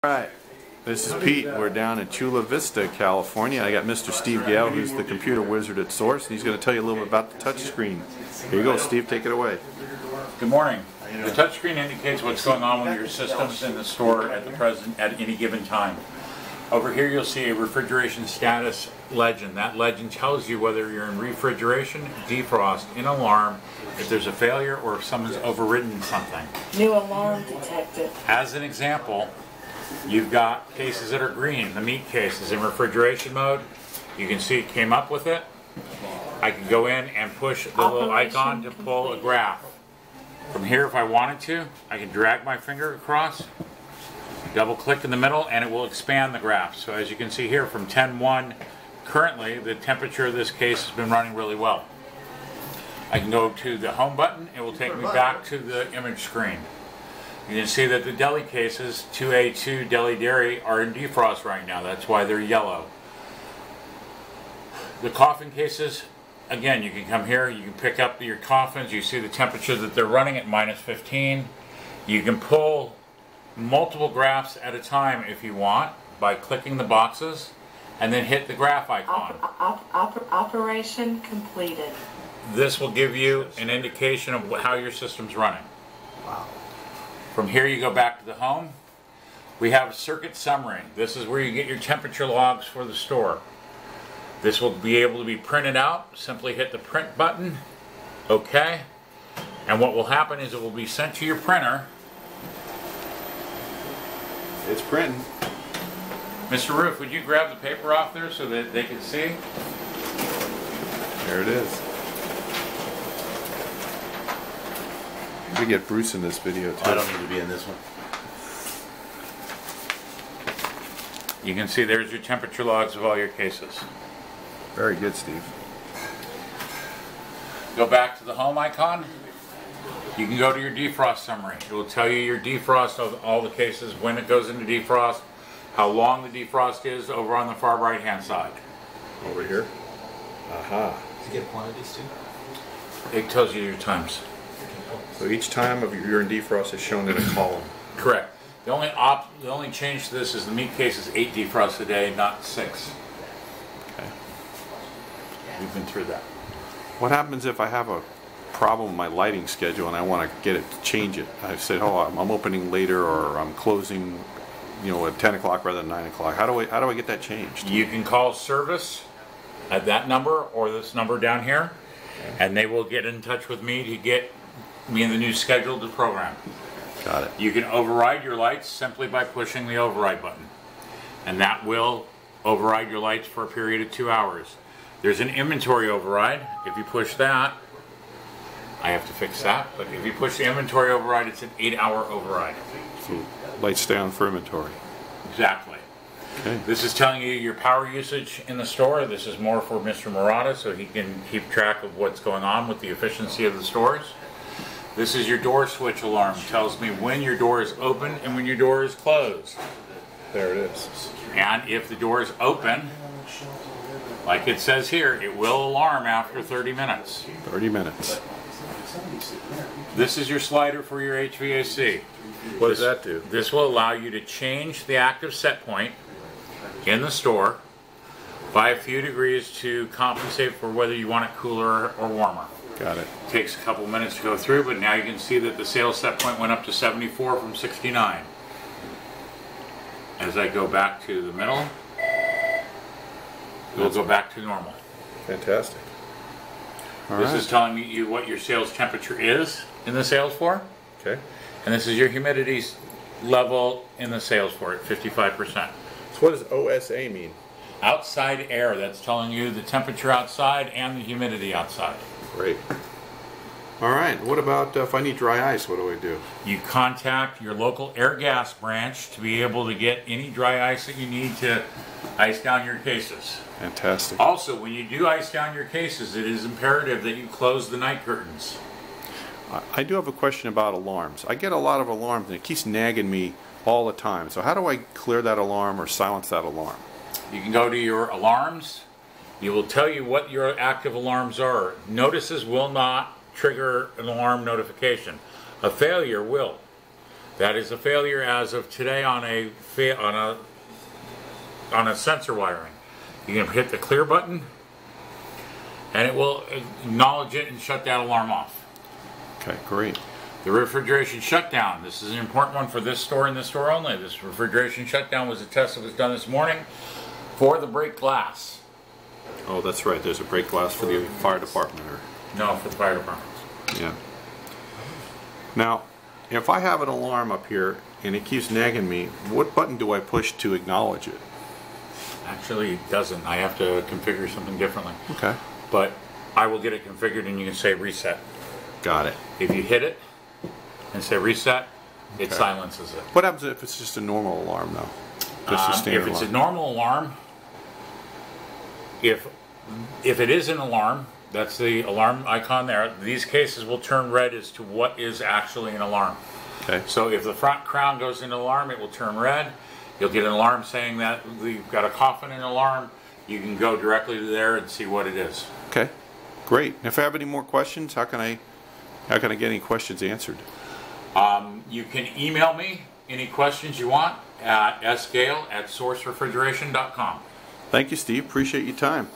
Alright, this is Pete. We're down in Chula Vista, California. I got Mr. Steve Gale, who's the computer wizard at Source, and he's going to tell you a little bit about the touch screen. Here you go, Steve, take it away. Good morning. The touchscreen indicates what's going on with your systems in the store at any given time. Over here you'll see a refrigeration status legend. That legend tells you whether you're in refrigeration, defrost, in alarm, if there's a failure, or if someone's overridden something. New alarm detected. As an example, you've got cases that are green. The meat case is in refrigeration mode. You can see it came up with it. I can go in and push the little icon to pull a graph. From here, if I wanted to, I can drag my finger across, double click in the middle, and it will expand the graph. So as you can see here, from 10.1, currently the temperature of this case has been running really well. I can go to the home button. It will take me back to the image screen. You can see that the deli cases, 2A2 Deli Dairy, are in defrost right now. That's why they're yellow. The coffin cases, again, you can come here, you can pick up your coffins, you see the temperature that they're running at -15. You can pull multiple graphs at a time if you want by clicking the boxes and then hit the graph icon. Operation completed. This will give you an indication of how your system's running. Wow. From here you go back to the home. We have a circuit summary. This is where you get your temperature logs for the store. This will be able to be printed out. Simply hit the print button. OK. And what will happen is it will be sent to your printer. It's printing. Mr. Roof, would you grab the paper off there so that they can see? There it is. We get Bruce in this video too. I don't need to be in this one. You can see there's your temperature logs of all your cases. Very good, Steve. Go back to the home icon. You can go to your defrost summary. It will tell you your defrost of all the cases, when it goes into defrost, how long the defrost is over on the far right hand side. Over here? Aha. Does it get quantities too? It tells you your times. So each time of your in defrost is shown in a column. Correct. The only change to this is the meat case is 8 defrosts a day, not 6. Okay. We've been through that. What happens if I have a problem with my lighting schedule and I want to get it to change it? I said, oh, I'm opening later, or I'm closing, you know, at 10 o'clock rather than 9 o'clock. How do I get that changed? You can call service at that number or this number down here, and they will get in touch with me to get me in the new schedule to program. Got it. You can override your lights simply by pushing the override button, and that will override your lights for a period of 2 hours. There's an inventory override. If you push that, I have to fix that, but if you push the inventory override, it's an 8-hour override. So lights stay on for inventory. Exactly. Okay. This is telling you your power usage in the store. This is more for Mr. Murata, so he can keep track of what's going on with the efficiency of the stores. This is your door switch alarm. It tells me when your door is open and when your door is closed. There it is. And if the door is open, like it says here, it will alarm after 30 minutes. 30 minutes. This is your slider for your HVAC. What does that do? This will allow you to change the active set point in the store by a few degrees to compensate for whether you want it cooler or warmer. Got it. Takes a couple minutes to go through, but now you can see that the sales set point went up to 74 from 69. As I go back to the middle, it will go back to normal. Fantastic. This is telling you what your sales temperature is in the sales floor. Okay. And this is your humidity level in the sales floor at 55%. So what does OSA mean? Outside air. That's telling you the temperature outside and the humidity outside. Great. All right. What about if I need dry ice? What do I do? You contact your local air gas branch to be able to get any dry ice that you need to ice down your cases. Fantastic. Also, when you do ice down your cases, it is imperative that you close the night curtains. I do have a question about alarms. I get a lot of alarms and it keeps nagging me all the time. So how do I clear that alarm or silence that alarm? You can go to your alarms. It will tell you what your active alarms are. Notices will not trigger an alarm notification. A failure will. That is a failure as of today on a sensor wiring. You can hit the clear button, and it will acknowledge it and shut that alarm off. Okay, great. The refrigeration shutdown. This is an important one for this store and this store only. This refrigeration shutdown was a test that was done this morning for the break glass. Oh, that's right. There's a break glass for the fire department. No, for the fire department. Yeah. Now, if I have an alarm up here and it keeps nagging me, what button do I push to acknowledge it? Actually, it doesn't. I have to configure something differently. Okay. But I will get it configured and you can say reset. Got it. If you hit it and say reset, it Okay. silences it. What happens if it's just a normal alarm, though? Just a standard If it's a alarm. normal alarm, if it is an alarm, that's the alarm icon there. These cases will turn red as to what is actually an alarm. Okay. So if the front crown goes into alarm, it will turn red. You'll get an alarm saying that you've got a cough in an alarm. You can go directly to there and see what it is. Okay. Great. If I have any more questions, how can I get any questions answered? You can email me any questions you want at sgale@sourcerefrigeration.com. Thank you, Steve. Appreciate your time.